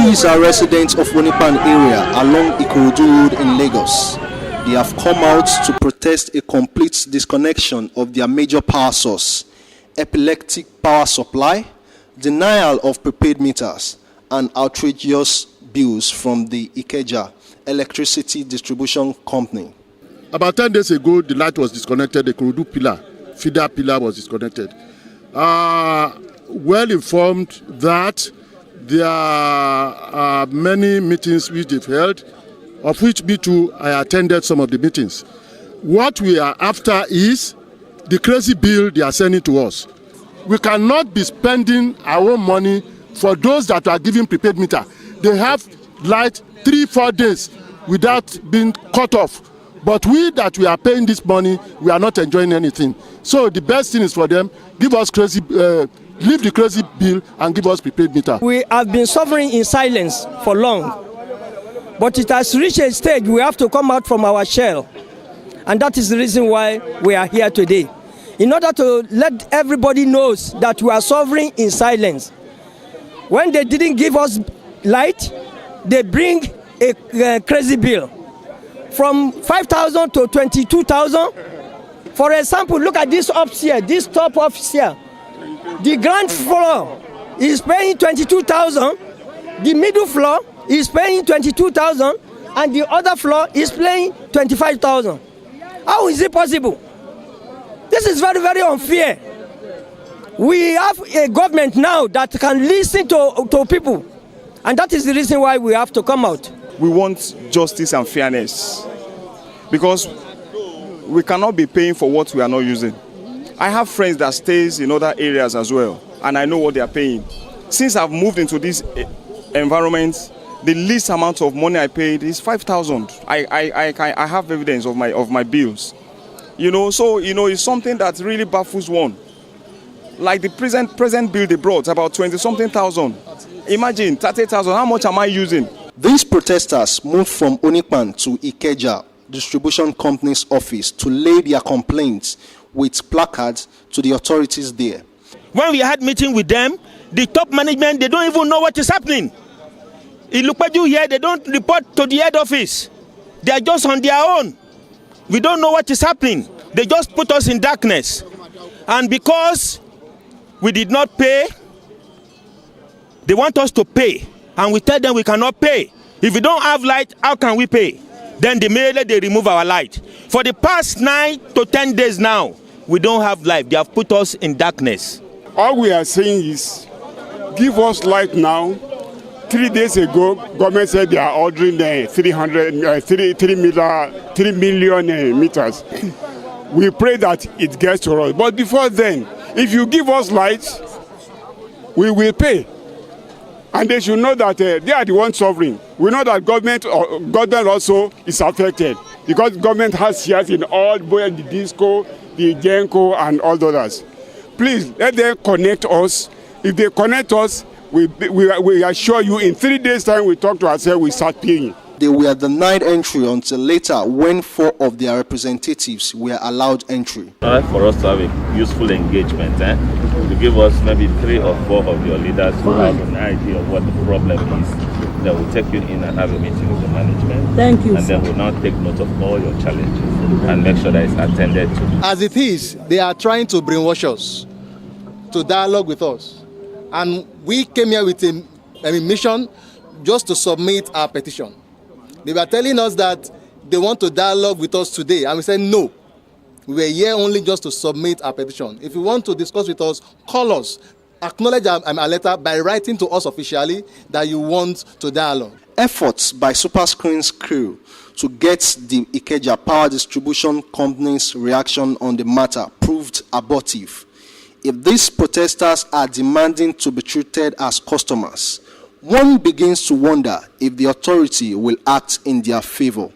These are residents of Onipanu area along Ikorodu Road in Lagos. They have come out to protest a complete disconnection of their major power source, Epileptic power supply, denial of prepaid meters, and outrageous bills from the Ikeja electricity distribution company. About 10 days ago, the light was disconnected. The Ikorodu pillar, feeder pillar was disconnected. Well informed that there are many meetings which they've held, of which me too, I attended some of the meetings. What we are after is the crazy bill they are sending to us. We cannot be spending our own money for those that are giving prepaid meter. They have light 3-4 days without being cut off. But we that we are paying this money, we are not enjoying anything. So the best thing is for them, give us crazy, leave the crazy bill and give us prepaid meter. We have been suffering in silence for long. But it has reached a stage we have to come out from our shell. And that is the reason why we are here today. In order to let everybody know that we are suffering in silence. When they didn't give us light, they bring a crazy bill. From 5,000 to 22,000. For example, look at this upstairs, this top upstairs. The ground floor is paying 22,000. The middle floor is paying 22,000, and the other floor is paying 25,000. How is it possible? This is very, very unfair. We have a government now that can listen to people, and that is the reason why we have to come out. We want justice and fairness, because we cannot be paying for what we are not using. I have friends that stays in other areas as well, and I know what they are paying. Since I've moved into this environment, the least amount of money I paid is 5,000. I have evidence of my bills. So it's something that really baffles one. Like the present bill they brought, about 20-something thousand. Imagine 30,000. How much am I using? These protesters moved from Onipanu to Ikeja distribution company's office to lay their complaints with placards to the authorities there. When we had meeting with them, the top management, they don't even know what is happening. In Lupaju here, they don't report to the head office. They are just on their own. We don't know what is happening. They just put us in darkness. And because we did not pay, they want us to pay. And we tell them we cannot pay. If we don't have light, how can we pay? Then immediately they remove our light. For the past 9 to 10 days now, we don't have light. They have put us in darkness. All we are saying is, give us light now. 3 days ago, government said they are ordering 3 million meters. We pray that it gets to us. But before then, if you give us light, we will pay. And they should know that they are the ones suffering. We know that government also is affected, because government has shares in all, both the DISCO, the GENCO, and all the others. Please, let them connect us. If they connect us, we assure you in 3 days' time we talk to ourselves, we start paying. They were denied entry until later when 4 of their representatives were allowed entry. For us to have a useful engagement, to give us maybe 3 or 4 of your leaders who have an idea of what the problem is, then we'll take you in and have a meeting with the management. Thank you. And then we'll now take note of all your challenges and make sure that it's attended to. As it is, they are trying to brainwash us, to dialogue with us. And we came here with a mission just to submit our petition. They were telling us that they want to dialogue with us today, and we said no. We were here only just to submit our petition. If you want to discuss with us, call us. Acknowledge our letter by writing to us officially that you want to dialogue. Efforts by Superscreen's crew to get the Ikeja Power Distribution Company's reaction on the matter proved abortive. If these protesters are demanding to be treated as customers, one begins to wonder if the authority will act in their favor.